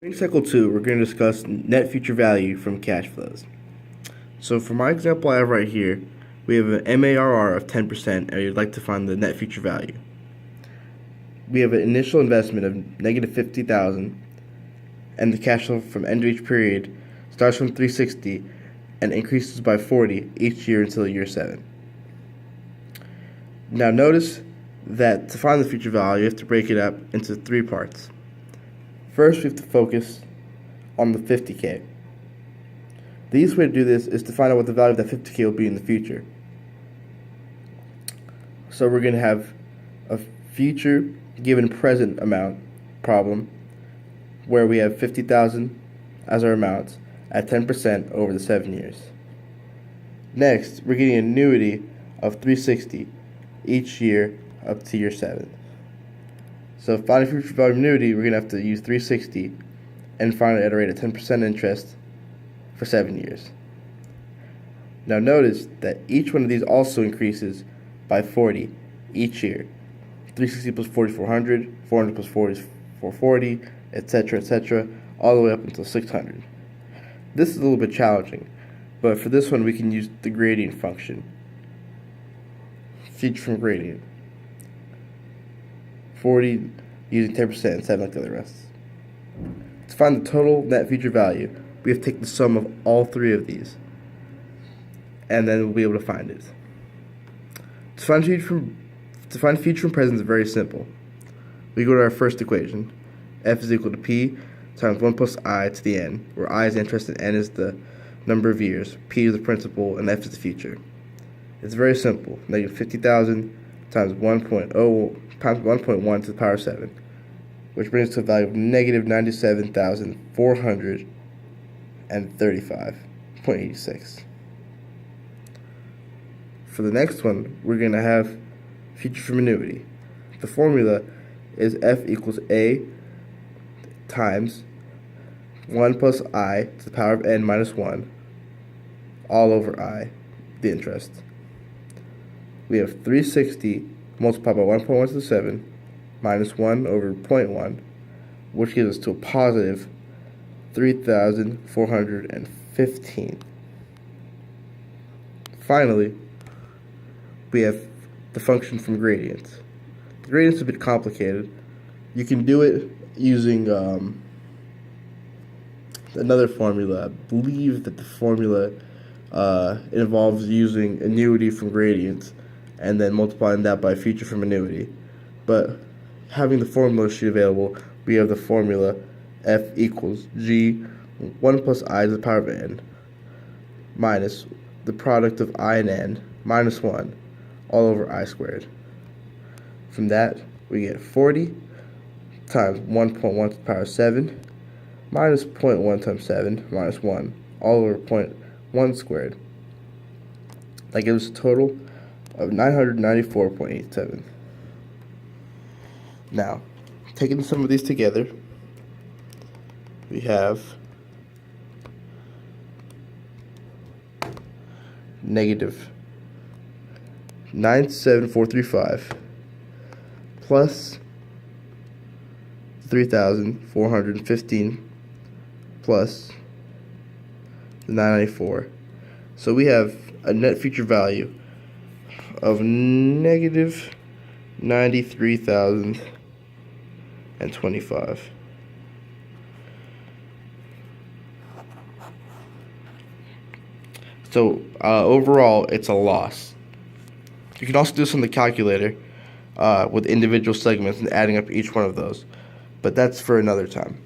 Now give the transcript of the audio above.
In cycle 2, we're going to discuss net future value from cash flows. So for my example I have right here, we have an MARR of 10% and we'd like to find the net future value. We have an initial investment of negative $50,000 and the cash flow from end of each period starts from 360 and increases by 40 each year until year 7. Now notice that to find the future value you have to break it up into 3 parts. First, we have to focus on the 50K. The easiest way to do this is to find out what the value of that 50K will be in the future. So we're going to have a future given present amount problem where we have 50,000 as our amount at 10% over the 7 years. Next, we're getting an annuity of 360 each year up to year 7. So finding future value of annuity, we're going to have to use 360 and find it at a rate of 10% interest for 7 years. Now notice that each one of these also increases by 40 each year. 360 plus 40 is 400, 400 plus 40 is 440, etc., all the way up until 600. This is a little bit challenging, but for this one we can use the gradient function. Future from gradient. 40 using 10% and 7 like the other rest. To find the total net future value, we have to take the sum of all 3 of these, and then we'll be able to find it. To find future from present is very simple. We go to our first equation. F is equal to P times 1 plus I to the n, where I is interest and n is the number of years, P is the principal, and F is the future. It's very simple. Negative 50,000 times 1.1 to the power 7, which brings us to a value of negative 97,435.86. For the next one, we're going to have future from annuity. The formula is F equals A times 1 plus I to the power of n minus 1 all over I, the interest. We have 360 multiplied by 1.1 to the 7 minus 1 over 0.1, which gives us to a positive 3,415. Finally, we have the function from gradients. The gradient's a bit complicated. You can do it using another formula. I believe that the formula involves using annuity from gradients and then multiplying that by future from annuity. But having the formula sheet available, we have the formula F equals G 1 plus I to the power of n minus the product of I and n minus 1 all over I squared. From that, we get 40 times 1.1 to the power of 7 minus 0.1 times 7 minus 1 all over 0.1 squared. That gives us a total of 994.87. Now, taking some of these together, we have negative 97435 plus 3,415 plus the 994. So we have a net future value of negative 93,025. So overall, it's a loss. You can also do this on the calculator with individual segments and adding up each one of those, but that's for another time.